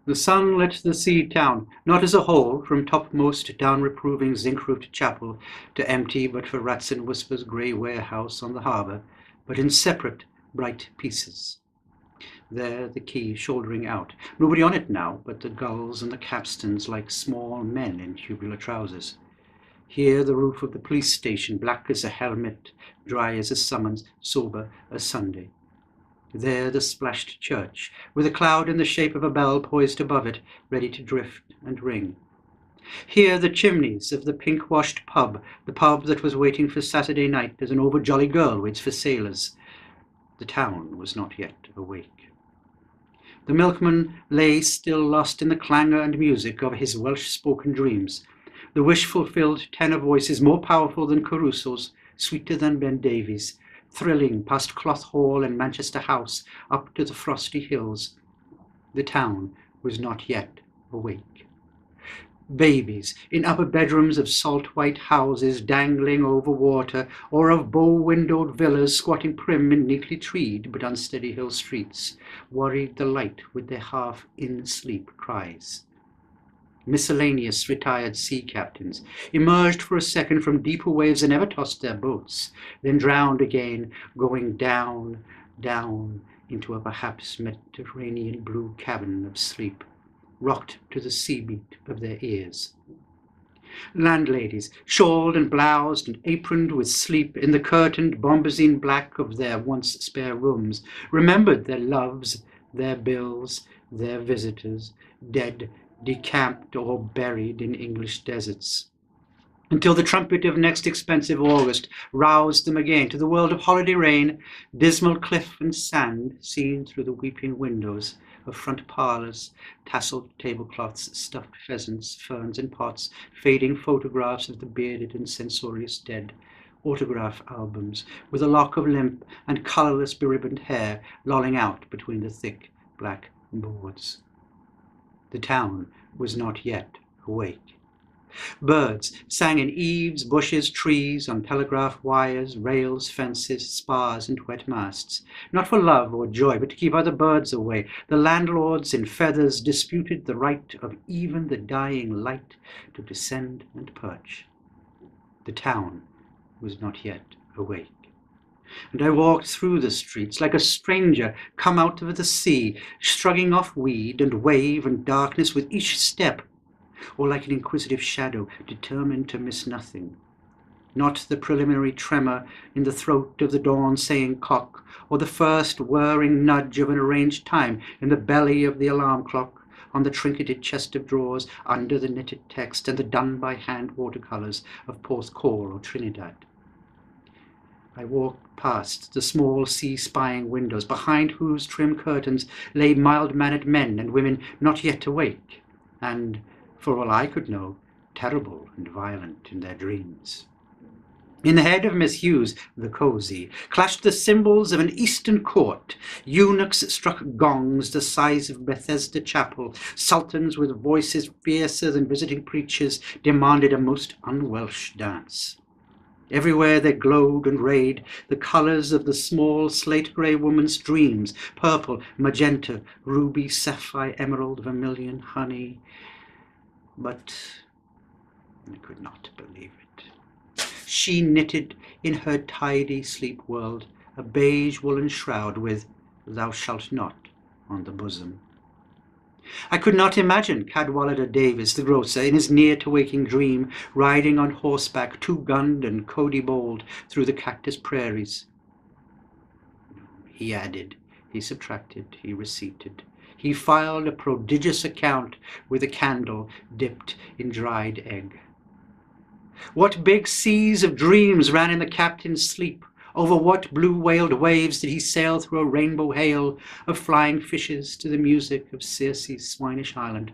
The sun lit the sea town, not as a whole, from topmost down-reproving zinc-roofed chapel to empty but for rats and whispers grey warehouse on the harbour, but in separate, bright pieces. There the quay shouldering out, nobody on it now but the gulls and the capstans like small men in tubular trousers. Here the roof of the police station, black as a helmet, dry as a summons, sober as Sunday. There the splashed church, with a cloud in the shape of a bell poised above it, ready to drift and ring. Here the chimneys of the pink-washed pub, the pub that was waiting for Saturday night as an over-jolly girl waits for sailors. The town was not yet awake. The milkman lay still lost in the clangor and music of his Welsh-spoken dreams, the wish-fulfilled tenor voices more powerful than Caruso's, sweeter than Ben Davies, thrilling past Cloth Hall and Manchester House up to the frosty hills. The town was not yet awake. Babies in upper bedrooms of salt-white houses dangling over water, or of bow-windowed villas squatting prim in neatly treed but unsteady hill streets, worried the light with their half-in-sleep cries. Miscellaneous retired sea captains emerged for a second from deeper waves and never tossed their boats, then drowned again, going down, down into a perhaps Mediterranean blue cavern of sleep, rocked to the sea beat of their ears. Landladies, shawled and bloused and aproned with sleep in the curtained bombazine black of their once spare rooms, remembered their loves, their bills, their visitors, dead, decamped or buried in English deserts, until the trumpet of next expensive August roused them again to the world of holiday rain, dismal cliff and sand seen through the weeping windows of front parlours, tasselled tablecloths, stuffed pheasants, ferns in pots, fading photographs of the bearded and censorious dead, autograph albums with a lock of limp and colourless beribboned hair lolling out between the thick black boards. The town was not yet awake. Birds sang in eaves, bushes, trees, on telegraph wires, rails, fences, spars, and wet masts, not for love or joy, but to keep other birds away. The landlords in feathers disputed the right of even the dying light to descend and perch. The town was not yet awake. And I walked through the streets like a stranger come out of the sea, shrugging off weed and wave and darkness with each step, or like an inquisitive shadow determined to miss nothing. Not the preliminary tremor in the throat of the dawn saying cock, or the first whirring nudge of an arranged time in the belly of the alarm clock, on the trinketed chest of drawers under the knitted text and the done-by-hand watercolours of Porthcawl or Trinidad. I walked past the small sea-spying windows, behind whose trim curtains lay mild-mannered men and women not yet awake, and, for all I could know, terrible and violent in their dreams. In the head of Miss Hughes, the cosy, clashed the cymbals of an Eastern court. Eunuchs struck gongs the size of Bethesda Chapel. Sultans with voices fiercer than visiting preachers demanded a most un-Welsh dance. Everywhere there glowed and rayed the colours of the small slate-grey woman's dreams, purple, magenta, ruby, sapphire, emerald, vermilion, honey. But I could not believe it. She knitted in her tidy sleep world a beige woolen shroud with "Thou shalt not" on the bosom. I could not imagine Cadwallader Davis, the grocer, in his near-to-waking dream, riding on horseback, two-gunned and cody-bowled, through the cactus prairies. He added, he subtracted, he receipted. He filed a prodigious account with a candle dipped in dried egg. What big seas of dreams ran in the captain's sleep? Over what blue-whaled waves did he sail through a rainbow hail of flying fishes to the music of Circe's swinish island?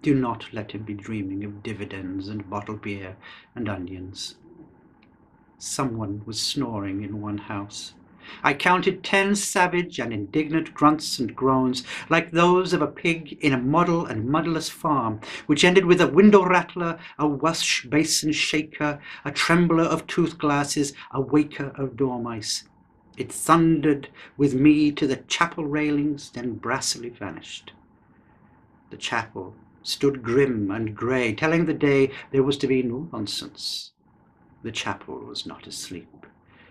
Do not let him be dreaming of dividends and bottled beer and onions. Someone was snoring in one house. I counted 10 savage and indignant grunts and groans, like those of a pig in a muddle and mudless farm, which ended with a window rattler, a wash basin shaker, a trembler of tooth glasses, a waker of dormice. It thundered with me to the chapel railings, then brassily vanished. The chapel stood grim and grey, telling the day there was to be no nonsense. The chapel was not asleep.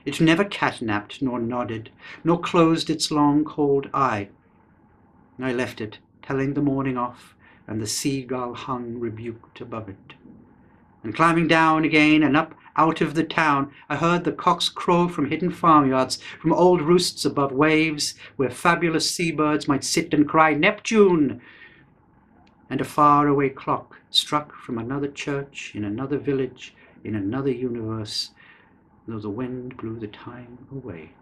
It never cat-napped, nor nodded, nor closed its long cold eye. I left it, telling the morning off, and the seagull hung rebuked above it. And climbing down again and up out of the town, I heard the cocks crow from hidden farmyards, from old roosts above waves, where fabulous seabirds might sit and cry, "Neptune!" And a far-away clock struck from another church, in another village, in another universe, though the wind blew the time away.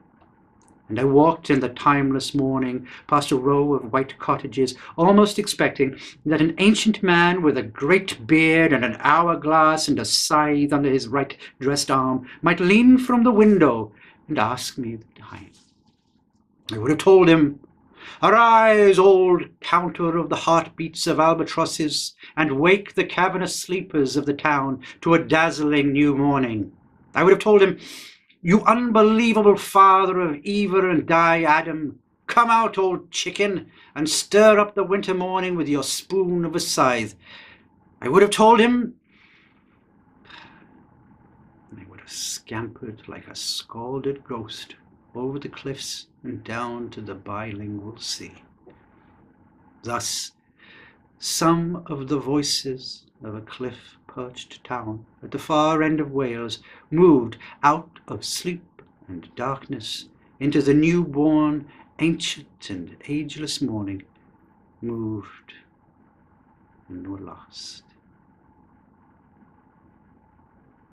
And I walked in the timeless morning past a row of white cottages, almost expecting that an ancient man with a great beard and an hourglass and a scythe under his right dressed arm might lean from the window and ask me the time. I would have told him, "Arise, old counter of the heartbeats of albatrosses, and wake the cavernous sleepers of the town to a dazzling new morning." I would have told him, "You unbelievable father of Eva and Di Adam, come out, old chicken, and stir up the winter morning with your spoon of a scythe." I would have told him, and I would have scampered like a scalded ghost over the cliffs and down to the bilingual sea. Thus, some of the voices of a cliff-perched town at the far end of Wales moved out of sleep and darkness into the new-born, ancient and ageless morning, moved and were lost.